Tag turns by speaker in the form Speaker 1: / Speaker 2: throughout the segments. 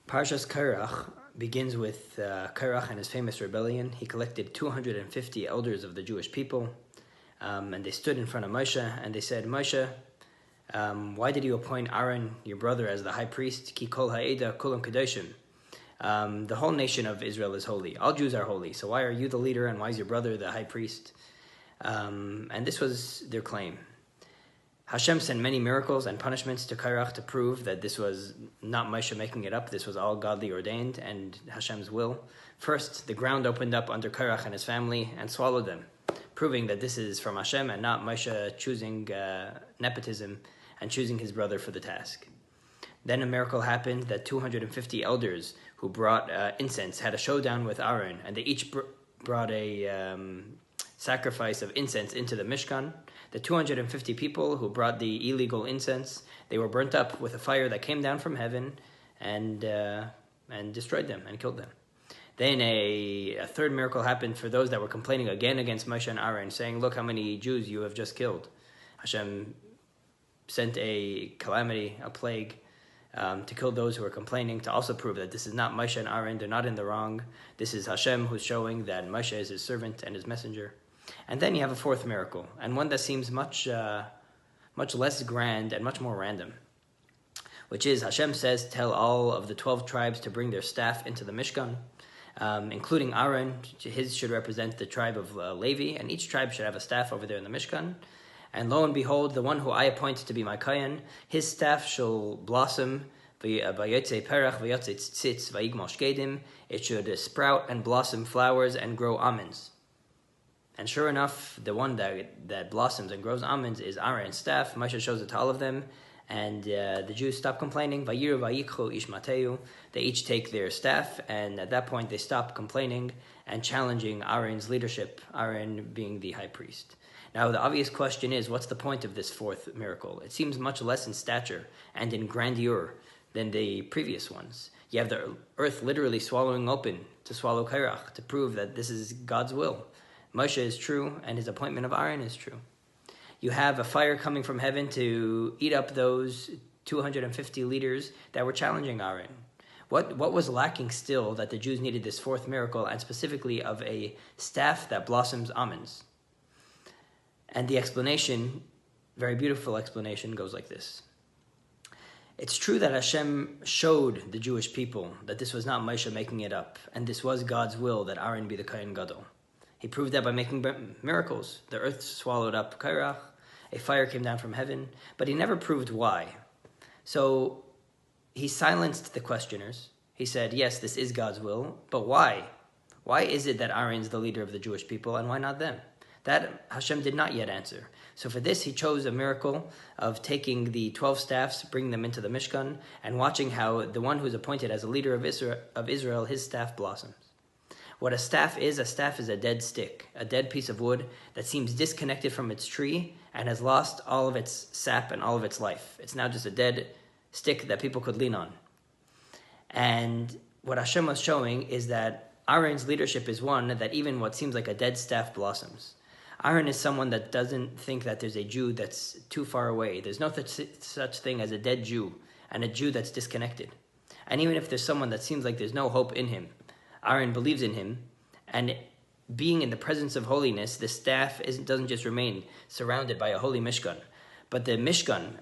Speaker 1: Parsha's Korach begins with Korach and his famous rebellion. He collected 250 elders of the Jewish people, and they stood in front of Moshe, and they said, Moshe, why did you appoint Aaron, your brother, as the high priest? Ki kol ha'eda kulam kadoshim. The whole nation of Israel is holy. All Jews are holy. So why are you the leader, and why is your brother the high priest? And this was their claim. Hashem sent many miracles and punishments to Korach to prove that this was not Moshe making it up. This was all godly ordained and Hashem's will. First, the ground opened up under Korach and his family and swallowed them, proving that this is from Hashem and not Moshe choosing nepotism and choosing his brother for the task. Then a miracle happened that 250 elders who brought incense had a showdown with Aaron, and they each brought a sacrifice of incense into the Mishkan. The 250 people who brought the illegal incense, they were burnt up with a fire that came down from heaven and destroyed them and killed them. Then a third miracle happened for those that were complaining again against Moshe and Aaron, saying, look how many Jews you have just killed. Hashem sent a calamity, a plague, to kill those who are complaining, to also prove that this is not Moshe and Aaron, they're not in the wrong. This is Hashem who's showing that Moshe is his servant and his messenger. And then you have a fourth miracle, and one that seems much less grand and much more random, which is Hashem says, tell all of the 12 tribes to bring their staff into the Mishkan, including Aaron. His should represent the tribe of Levi, and each tribe should have a staff over there in the Mishkan. And lo and behold, the one who I appoint to be my Kayan, his staff shall blossom. It should sprout and blossom flowers and grow almonds. And sure enough, the one that blossoms and grows almonds is Aaron's staff. Moshe shows it to all of them, and the Jews stop complaining. They each take their staff, and at that point they stop complaining and challenging Aaron's leadership, Aaron being the high priest. Now the obvious question is, what's the point of this fourth miracle? It seems much less in stature and in grandeur than the previous ones. You have the earth literally swallowing open to swallow Korach, to prove that this is God's will. Moshe is true, and his appointment of Aaron is true. You have a fire coming from heaven to eat up those 250 leaders that were challenging Aaron. What was lacking still that the Jews needed this fourth miracle, and specifically of a staff that blossoms almonds? And the explanation, very beautiful explanation, goes like this. It's true that Hashem showed the Jewish people that this was not Moshe making it up, and this was God's will that Aaron be the Kohen Gadol. He proved that by making miracles. The earth swallowed up Korach, a fire came down from heaven, but he never proved why. So he silenced the questioners. He said, yes, this is God's will, but why? Why is it that Aaron's the leader of the Jewish people, and why not them? That Hashem did not yet answer. So for this, he chose a miracle of taking the 12 staffs, bringing them into the Mishkan, and watching how the one who's appointed as a leader of Israel, his staff blossoms. What a staff is a dead stick, a dead piece of wood that seems disconnected from its tree and has lost all of its sap and all of its life. It's now just a dead stick that people could lean on. And what Hashem was showing is that Aaron's leadership is one that even what seems like a dead staff blossoms. Aaron is someone that doesn't think that there's a Jew that's too far away. There's no such thing as a dead Jew and a Jew that's disconnected. And even if there's someone that seems like there's no hope in him, Aaron believes in him, and being in the presence of holiness, the staff doesn't just remain surrounded by a holy Mishkan, but the Mishkan,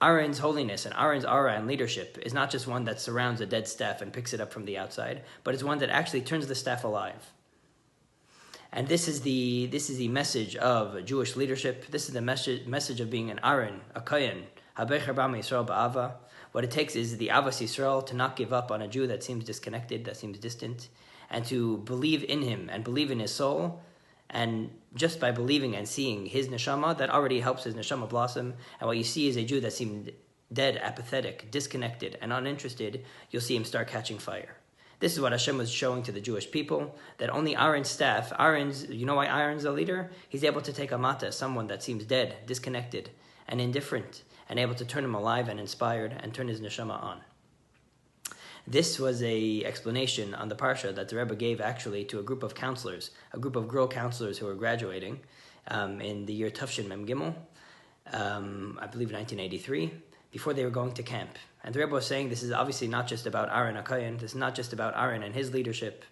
Speaker 1: Aaron's holiness and Aaron's aura and leadership is not just one that surrounds a dead staff and picks it up from the outside, but it's one that actually turns the staff alive. And this is the message of Jewish leadership. This is the message of being an Aaron, a Kohen, Habecher B'Am Yisrael Ba'ava. What it takes is the Avas Yisrael, to not give up on a Jew that seems disconnected, that seems distant, and to believe in him and believe in his soul. And just by believing and seeing his neshama, that already helps his neshama blossom. And what you see is a Jew that seemed dead, apathetic, disconnected, and uninterested. You'll see him start catching fire. This is what Hashem was showing to the Jewish people, that only Aaron's staff, you know why Aaron's the leader? He's able to take a mata, someone that seems dead, disconnected, and indifferent, and able to turn him alive and inspired and turn his neshama on. This was a explanation on the Parsha that the Rebbe gave actually to a group of counselors, a group of girl counselors who were graduating in the year Tafshin Mem Gimel, I believe 1983, before they were going to camp. And the Rebbe was saying this is obviously not just about Aaron HaKohen, this is not just about Aaron and his leadership,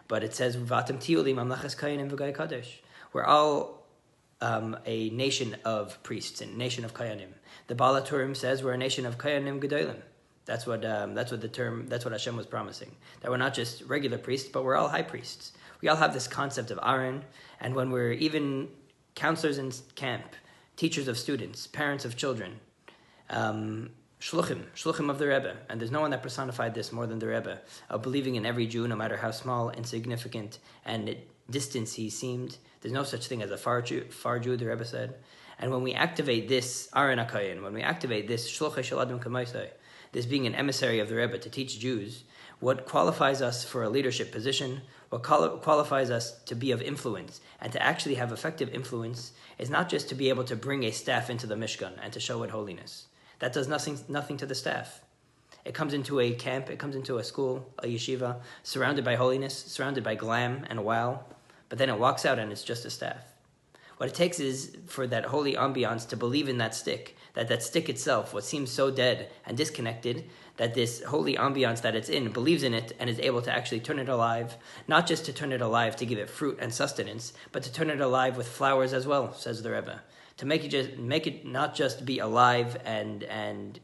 Speaker 1: but it says, V'atem tiyu li mamlechas kohenim v'gai kadosh. We're all a nation of priests, a nation of kohenim. The Baal HaTurim says we're a nation of kohenim gedolim. That's what Hashem was promising. That we're not just regular priests, but we're all high priests. We all have this concept of Aaron, and when we're even counselors in camp, teachers of students, parents of children, shluchim of the Rebbe, and there's no one that personified this more than the Rebbe, of believing in every Jew, no matter how small, insignificant, and distant he seemed. There's no such thing as a far Jew, the Rebbe said. And when we activate this Aaron HaKohen, when we activate this shluchei shel Adam Kamaisai, this being an emissary of the Rebbe to teach Jews, what qualifies us for a leadership position, what qualifies us to be of influence, and to actually have effective influence, is not just to be able to bring a staff into the Mishkan and to show it holiness. That does nothing to the staff. It comes into a camp, it comes into a school, a yeshiva, surrounded by holiness, surrounded by glam and wow, but then it walks out and it's just a staff. What it takes is for that holy ambiance to believe in that stick, that stick itself, what seems so dead and disconnected, that this holy ambiance that it's in believes in it and is able to actually turn it alive, not just to turn it alive to give it fruit and sustenance, but to turn it alive with flowers as well, says the Rebbe. To make it not just be alive and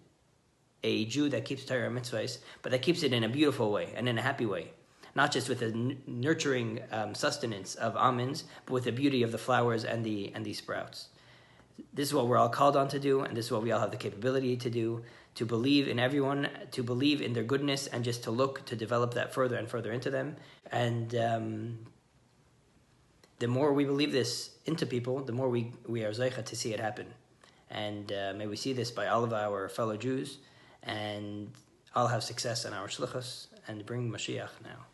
Speaker 1: a Jew that keeps Torah mitzvahs, but that keeps it in a beautiful way and in a happy way. Not just with a nurturing sustenance of almonds, but with the beauty of the flowers and the sprouts. This is what we're all called on to do, and this is what we all have the capability to do, to believe in everyone, to believe in their goodness, and just to look to develop that further and further into them. And the more we believe this into people, the more we are zeicha to see it happen. And may we see this by all of our fellow Jews, and all have success in our shlichus, and bring Mashiach now.